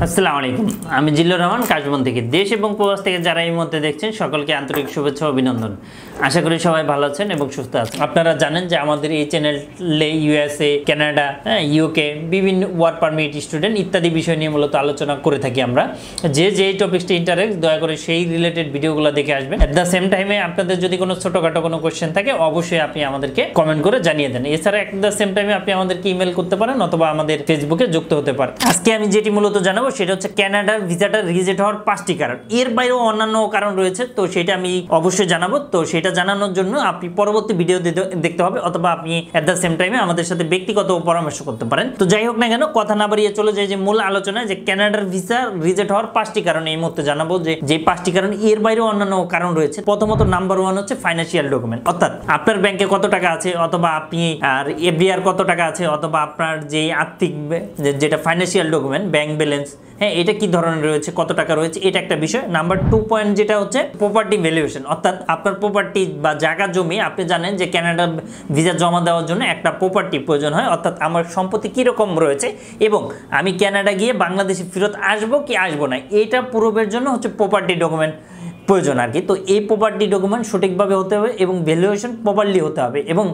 আসসালামু আলাইকুম, আমি জিল্লুর রহমান কাশবন থেকে। দেশ এবং প্রবাস থেকে যারা এই মুহূর্তে দেখছেন সকলকে আন্তরিক শুভেচ্ছা ও অভিনন্দন। আশা করি সবাই ভালো আছেন এবং সুস্থ আছেন। আপনারা জানেন যে আমাদের এই চ্যানেলে ইউএসএ, কানাডা, ইউকে বিভিন্ন ওয়ার্ক পারমিট স্টুডেন্ট ইত্যাদি বিষয় নিয়ে মূলত আলোচনা করে থাকি আমরা। যে টপিকসটি ইন্টারেস্ট দয়া করে সেই রিলেটেড ভিডিওগুলো দেখে আসবেন। এট দ্য সেম টাইমে আপনাদের যদি কোনো ছোটোখাটো কোনো কোয়েশ্চেন থাকে অবশ্যই আপনি আমাদেরকে কমেন্ট করে জানিয়ে দেন। এছাড়া এট দ্য সেম টাইমে আপনি আমাদেরকে ইমেল করতে পারেন অথবা আমাদের ফেসবুকে যুক্ত হতে পারেন। আজকে আমি যেটি মূলত জানাবো সেটা হচ্ছে কানাডার ভিসাটা রিজেক্ট হওয়ার 5টি কারণ। এর বাইরেও অন্যান্য কারণ রয়েছে, তো সেটা আমি অবশ্যই জানাবো। তো সেটা জানানোর জন্য আপনি পরবর্তী ভিডিও দেখতে হবে অথবা আপনি এট দ্য সেম টাইমে আমাদের সাথে ব্যক্তিগত পরামর্শ করতে পারেন। তো যাই হোক না কেন, কথা না বাড়িয়ে চলে যায় যে মূল আলোচনায়, যে কানাডার ভিসা রিজেক্ট হওয়ার 5টি কারণ এই মুহূর্তে জানাবো। যে 5টি কারণ, এর বাইরেও অন্যান্য কারণ রয়েছে। প্রথমত নাম্বার 1 হচ্ছে ফাইন্যান্সিয়াল ডকুমেন্ট, অর্থাৎ আপনার ব্যাংকে কত টাকা আছে অথবা আপনি আর এফডিআর কত টাকা আছে অথবা আপনার যে আর্থিক যেটা ফাইন্যান্সিয়াল ডকুমেন্ট, ব্যাংক ব্যালেন্স, হ্যাঁ এটা কি ধরনের রয়েছে, কত টাকা রয়েছে, এটা একটা বিষয়। নাম্বার 2 পয়েন্ট যেটা হচ্ছে প্রপার্টি ভ্যালুয়েশন, অর্থাৎ আপনার প্রপার্টি বা জায়গা জমি। আপনি জানেন যে কানাডা ভিসা জমা দেওয়ার জন্য একটা প্রপার্টি প্রয়োজন হয়, অর্থাৎ আমার সম্পত্তি কীরকম রয়েছে এবং আমি কানাডা গিয়ে বাংলাদেশে ফেরত আসবো কি আসবো না, এটা প্রুফের জন্য হচ্ছে প্রপার্টি ডকুমেন্ট প্রয়োজন আর কি। তো এই প্রপার্টি ডকুমেন্ট সঠিকভাবে হতে হবে এবং ভ্যালুয়েশন প্রপারলি হতে হবে। এবং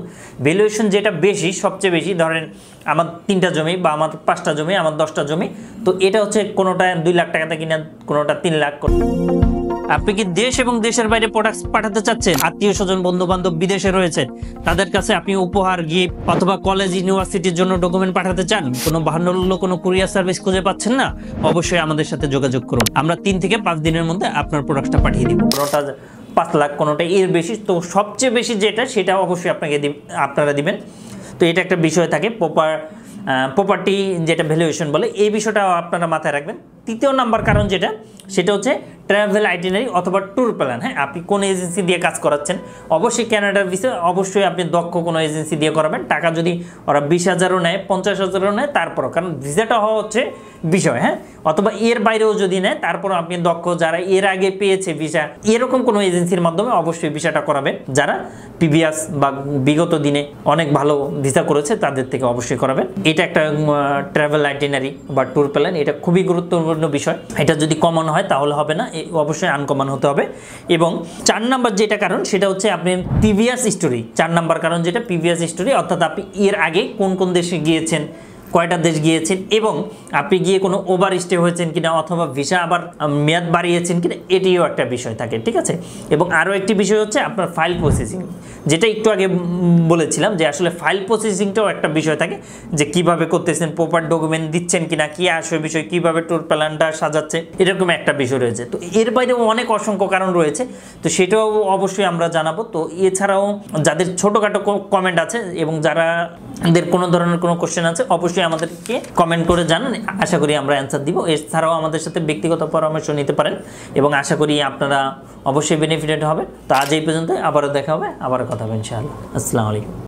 ভ্যালুয়েশন যেটা বেশি, সবচেয়ে বেশি, ধরেন আমার 3টা জমি বা আমার 5টা জমি, আমার 10টা জমি, তো এটা হচ্ছে কোনোটা 2 লাখ টাকাতে কিনা, কোনোটা 3 লাখ। আপনি কি দেশ এবং দেশের বাইরে প্রোডাক্টস পাঠাতে চাচ্ছেন? আত্মীয় স্বজন, বন্ধু বান্ধব বিদেশে রয়েছে, তাদের কাছে আপনি উপহার, গিফট অথবা কলেজ, ইউনিভার্সিটির জন্য ডকুমেন্ট পাঠাতে চান, কোনো ভালো কোনো কুরিয়ার সার্ভিস খুঁজে পাচ্ছেন না, অবশ্যই আমাদের সাথে যোগাযোগ করুন। আমরা 3 থেকে 5 দিনের মধ্যে আপনার প্রোডাক্টটা পাঠিয়ে দিব। কোনোটা 5 লাখ, কোনোটা এর বেশি, তো সবচেয়ে বেশি যেটা সেটা অবশ্যই আপনারা দিবেন। তো এটা একটা বিষয় থাকে, প্রপার্টি যেটা ভ্যালুয়েশন বলে, এই বিষয়টাও আপনারা মাথায় রাখবেন। 3য় নাম্বার কারণ যেটা, সেটা হচ্ছে ট্রাভেল আইটিনারি অথবা ট্যুর প্ল্যান। হ্যাঁ, আপনি কোন এজেন্সি দিয়ে কাজ করাচ্ছেন, অবশ্যই কানাডার ভিসা অবশ্যই আপনি দক্ষ কোনো এজেন্সি দিয়ে করাবেন। টাকা যদি ওরা 20,000ও নেয়, 50,000ও নেয়, তারপরও, কারণ ভিসাটা হওয়া হচ্ছে বিষয়। হ্যাঁ, অথবা এর বাইরেও যদি নেয়, তারপরও আপনি দক্ষ, যারা এর আগে পেয়েছে ভিসা, এরকম কোনো এজেন্সির মাধ্যমে অবশ্যই ভিসাটা করাবেন। যারা প্রিভিয়াস বা বিগত দিনে অনেক ভালো ভিসা করেছে তাদের থেকে অবশ্যই করাবেন। এটা একটা ট্রাভেল আইটিনারি বা ট্যুর প্ল্যান, এটা খুবই গুরুত্বপূর্ণ বিষয়। এটা যদি কমন হয় তাহলে হবে না, অবশ্যই আনকমন হতে হবে। এবং 4 নাম্বার যেটা কারণ, সেটা হচ্ছে আপনি প্রিভিয়াস হিস্টোরি। 4 নাম্বার কারণ যেটা প্রিভিয়াস হিস্টোরি, অর্থাৎ আপনি এর আগে কোন কোন দেশে গিয়েছেন, কয়টা দেশ গিয়েছেন এবং আপনি গিয়ে কোনো ওভার স্টে হয়েছেন কিনা অথবা ভিসা আবার মেয়াদ বাড়িয়েছেন কিনা, এটিও একটা বিষয় থাকে, ঠিক আছে। এবং আরও একটি বিষয় হচ্ছে আপনার ফাইল প্রসেসিং, যেটা একটু আগে বলেছিলাম যে আসলে ফাইল প্রসেসিংটাও একটা বিষয় থাকে, যে কিভাবে করতেছেন, প্রপার ডকুমেন্ট দিচ্ছেন কিনা, কি আসবে বিষয়, কিভাবে ট্যুর প্ল্যানটা সাজাচ্ছে, এরকম একটা বিষয় রয়েছে। তো এর বাইরেও অনেক অসংখ্য কারণ রয়েছে, তো সেটাও অবশ্যই আমরা জানাবো। তো এছাড়াও যাদের ছোটোখাটো কমেন্ট আছে এবং যাদের কোনো ধরনের কোনো কোশ্চেন আছে, অবশ্যই আমাদেরকে কমেন্ট করে জানান, আশা করি আমরা অ্যান্সার দিব। এছাড়াও আমাদের সাথে ব্যক্তিগত পরামর্শ নিতে পারেন এবং আশা করি আপনারা অবশ্যই বেনিফিটেড হবে। তো আজ এই পর্যন্ত, আবারও দেখা হবে, আবারও কথা হবে ইনশাআল্লাহ। আসসালামু আলাইকুম।